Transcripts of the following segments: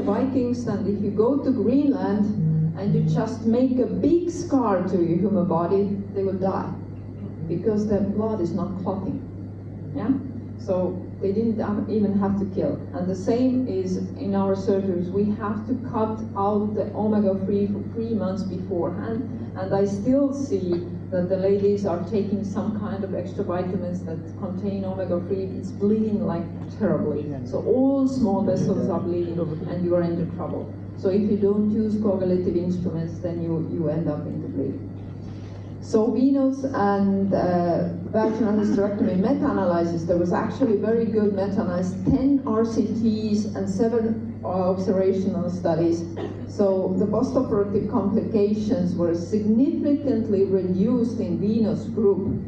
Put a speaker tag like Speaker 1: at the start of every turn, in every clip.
Speaker 1: Vikings that if you go to Greenland and you just make a big scar to your human body, they will die because their blood is not clotting. Yeah? So they didn't even have to kill. And the same is in our surgeries. We have to cut out the omega-3 for 3 months beforehand. And I still see that the ladies are taking some kind of extra vitamins that contain omega-3. It's bleeding like terribly. So all small vessels are bleeding and you are into trouble. So if you don't use coagulative instruments, then you end up into bleeding. So Vnotes and vaginal hysterectomy meta-analysis, there was actually very good meta-analysis, 10 RCTs and 7 observational studies. So the postoperative complications were significantly reduced in Vnotes group.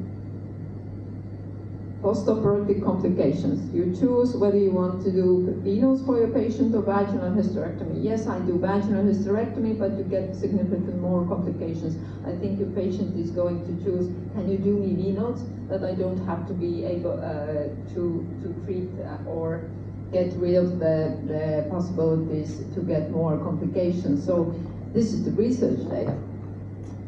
Speaker 1: Postoperative complications. You choose whether you want to do Vnotes for your patient or vaginal hysterectomy. Yes, I do vaginal hysterectomy, but you get significantly more complications. I think your patient is going to choose, can you do me Vnotes, that I don't have to be able to treat or get rid of the possibilities to get more complications. So this is the research data.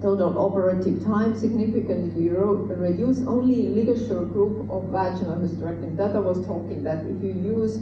Speaker 1: Total operative time significantly reduced. Only ligature group of vaginal hysterectomy. That I was talking that if you use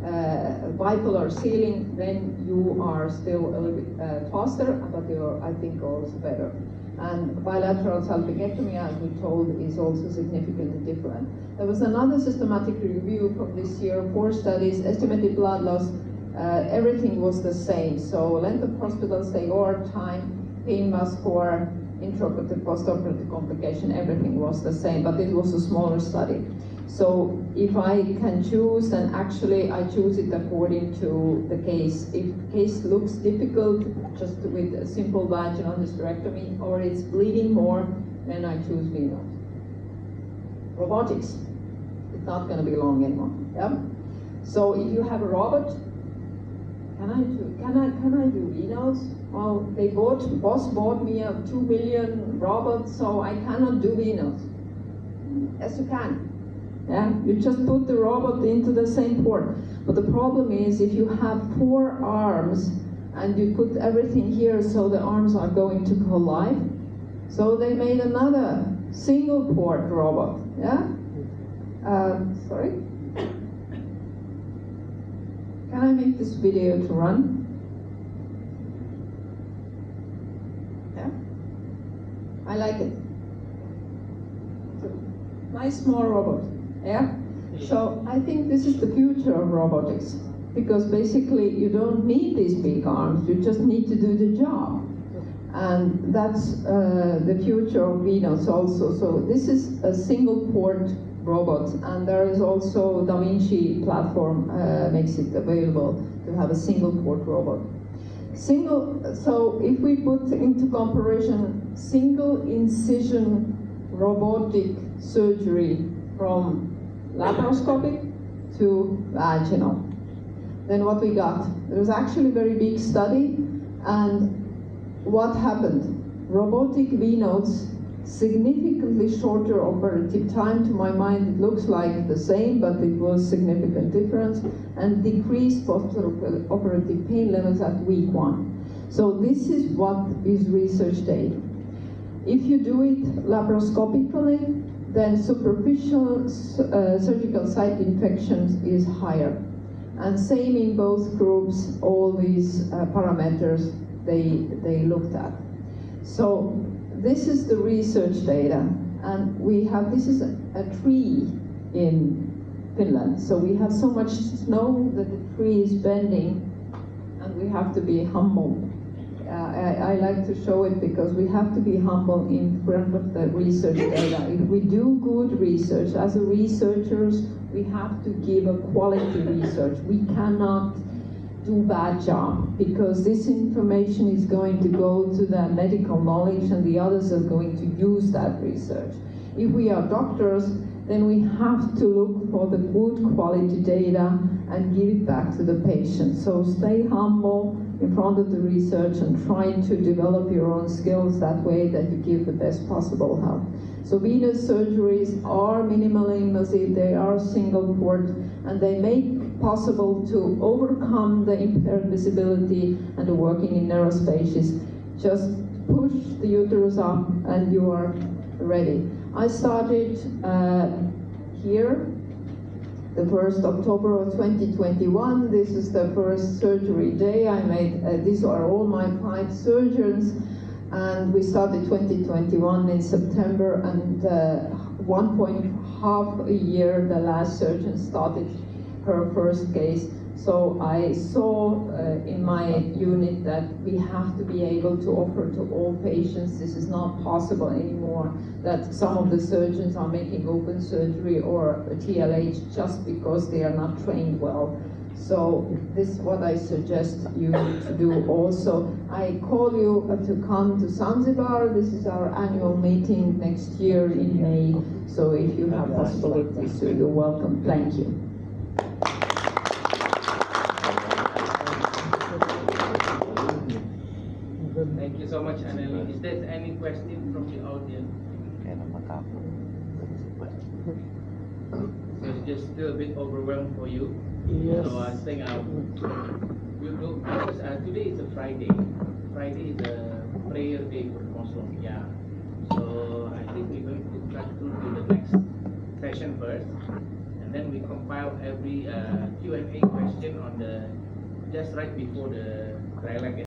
Speaker 1: bipolar sealing, then you are still a little bit faster, but you're, I think, also better. And bilateral salpingectomy, as we told, is also significantly different. There was another systematic review from this year, 4 studies, estimated blood loss, everything was the same. So length of hospital stay, OR time, PIMA score, intraoperative, postoperative complication, everything was the same, but it was a smaller study. So if I can choose, then actually I choose it according to the case. If the case looks difficult, just with a simple vaginal hysterectomy, or it's bleeding more, then I choose Vnotes. Robotics, it's not going to be long anymore. Yeah? So if you have a robot, can I do Vnotes? Well, boss bought me a 2 million robot, so I cannot do Vnotes. Yes, you can. Yeah, you just put the robot into the same port. But the problem is if you have 4 arms and you put everything here so the arms are going to collide, so they made another single port robot. Yeah? Sorry? Can I make this video to run? Yeah? I like it. Nice small robot. Yeah? So I think this is the future of robotics, because basically you don't need these big arms, you just need to do the job. And that's the future of Vnotes also. So this is a single port robot, and there is also Da Vinci platform makes it available to have a single port robot. So if we put into comparison single incision robotic surgery from laparoscopic to vaginal, then what we got? There was actually a very big study, and what happened? Robotic Vnotes, significantly shorter operative time. To my mind, it looks like the same, but it was significant difference, and decreased post-operative pain levels at week 1. So this is what is research data. If you do it laparoscopically, then superficial surgical site infections is higher. And same in both groups, all these parameters they looked at. So this is the research data, and we have, this is a tree in Finland. So we have so much snow that the tree is bending, and we have to be humble. I like to show it because we have to be humble in front of the research data. If we do good research, as a researchers, we have to give a quality research. We cannot do bad job, because this information is going to go to the medical knowledge and the others are going to use that research. If we are doctors, then we have to look for the good quality data and give it back to the patient. So stay humble in front of the research and try to develop your own skills that way that you give the best possible help. So venous surgeries are minimally invasive, they are single port, and they make possible to overcome the impaired visibility and the working in narrow spaces. Just push the uterus up and you are ready. I started here the 1st October of 2021. This is the first surgery day. I made, these are all my 5 surgeons, and we started 2021 in September, and 1.5 a year the last surgeon started her first case. So I saw in my unit that we have to be able to offer to all patients. This is not possible anymore, that some of the surgeons are making open surgery or TLH just because they are not trained well. So this is what I suggest you to do also. I call you to come to Zanzibar. This is our annual meeting next year in May. So if you have possibilities, you're welcome. Thank you.
Speaker 2: Thank you so much, Anneli. Is there any question from the audience? So it's just still a bit overwhelmed for you.
Speaker 3: Yes.
Speaker 2: So I think we'll go, because today is a Friday. Friday is a prayer day for Muslim. Yeah. So I think we're going to try to do the next session first, and then we compile every Q&A question on the just right before the dialogue.